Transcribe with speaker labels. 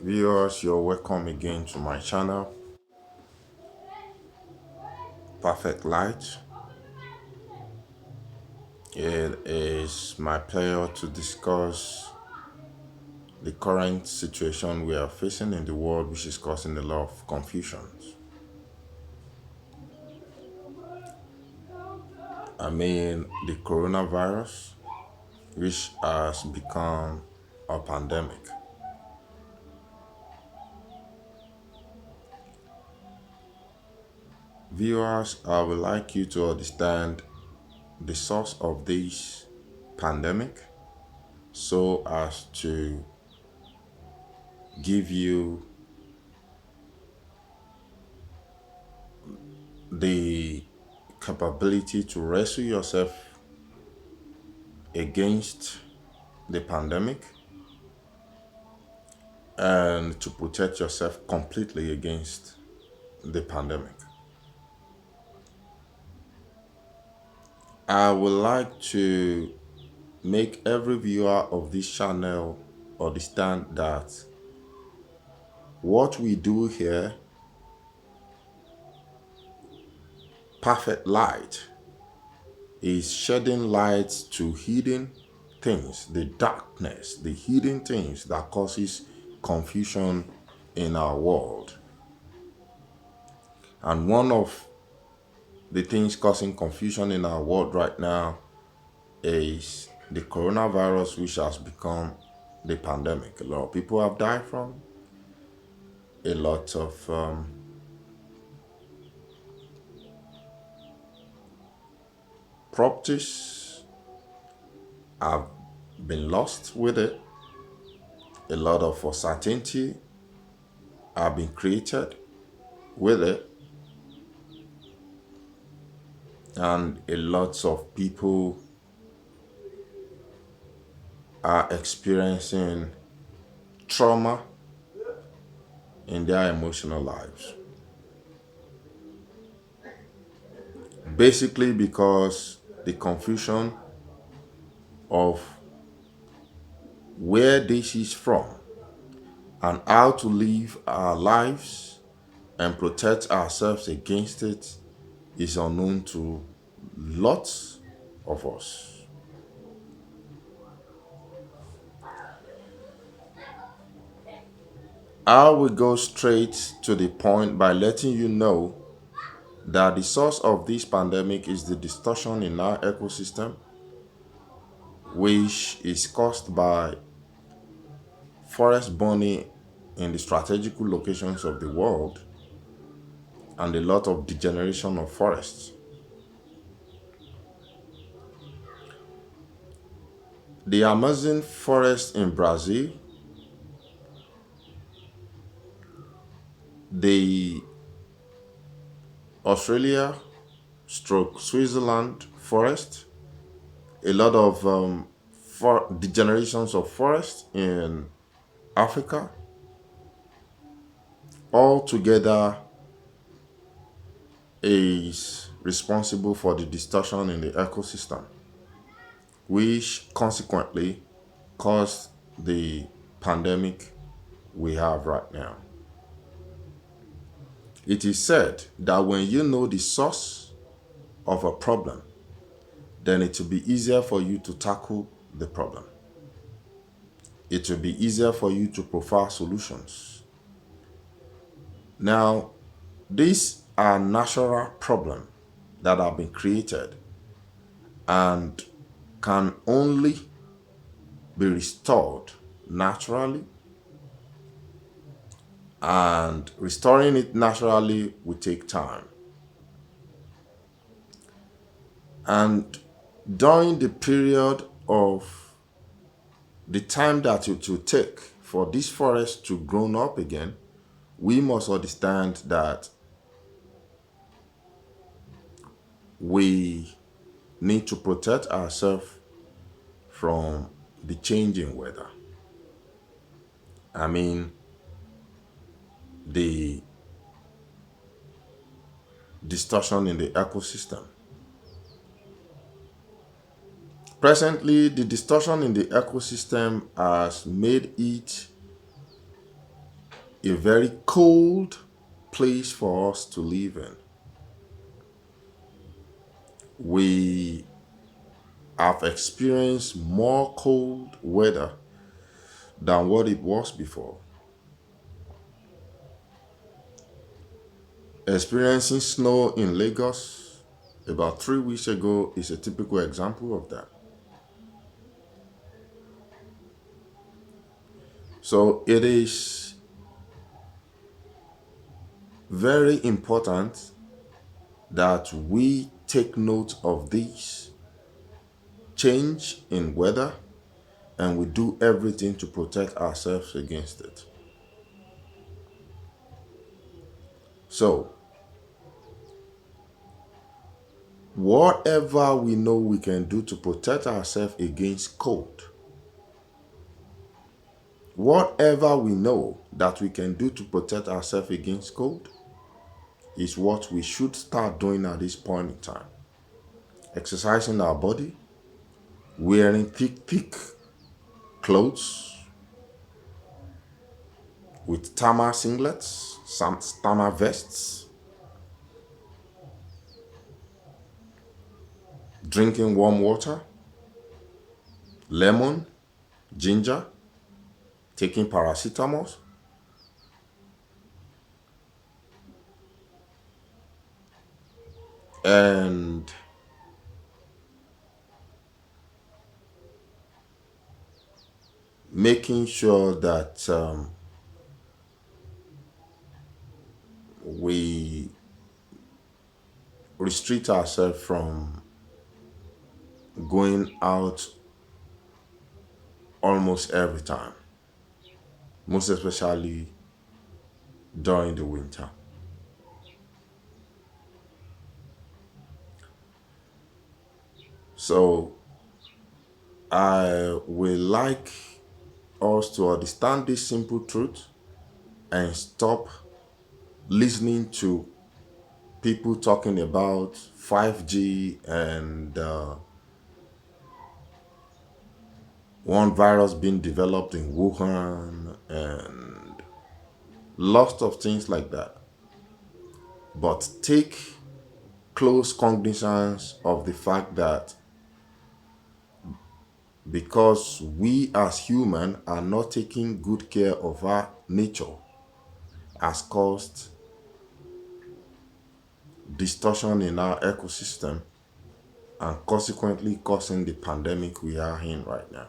Speaker 1: Viewers, you're welcome again to my channel, Perfect Light. It is my pleasure to discuss the current situation we are facing in the world, which is causing a lot of confusions. The coronavirus, which has become a pandemic. Viewers, I would like you to understand the source of this pandemic so as to give you the capability to wrestle yourself against the pandemic and to protect yourself completely against the pandemic. I would like to make every viewer of this channel understand that what we do here, Perfect Light, is shedding light to hidden things, the darkness, the hidden things that causes confusion in our world. And one of the things causing confusion in our world right now is the coronavirus, which has become the pandemic. A lot of people have died from. A lot of properties have been lost with it. A lot of uncertainty have been created with it. And a lot of people are experiencing trauma in their emotional lives. Basically, because the confusion of where this is from and how to live our lives and protect ourselves against it is unknown to lots of us. I will go straight to the point by letting you know that the source of this pandemic is the distortion in our ecosystem, which is caused by forest burning in the strategical locations of the world and a lot of degeneration of forests. The Amazon forest in Brazil, the Australia stroke Switzerland forest, a lot of degenerations of forest in Africa, all together is responsible for the distortion in the ecosystem, which consequently caused the pandemic we have right now. It is said that when you know the source of a problem, then it will be easier for you to tackle the problem. It will be easier for you to provide solutions. Now, these are natural problems that have been created and can only be restored naturally, and restoring it naturally will take time. And during the period of the time that it will take for this forest to grow up again, we must understand that we need to protect ourselves from the changing weather. I mean, the distortion in the ecosystem. Presently, the distortion in the ecosystem has made it a very cold place for us to live in. We have experienced more cold weather than what it was before. Experiencing snow in Lagos about 3 weeks ago is a typical example of that. So it is very important that we take note of this change in weather and we do everything to protect ourselves against it. So, whatever we know we can do to protect ourselves against cold, whatever we know that we can do to protect ourselves against cold is what we should start doing at this point in time. Exercising our body, wearing thick clothes with thermal singlets, some thermal vests, drinking warm water, lemon, ginger, taking paracetamol, and making sure that we restrict ourselves from going out almost every time, most especially during the winter. So I would like us to understand this simple truth and stop listening to people talking about 5G and one virus being developed in Wuhan and lots of things like that. But take close cognizance of the fact that because we as humans are not taking good care of our nature has caused distortion in our ecosystem and consequently causing the pandemic we are in right now.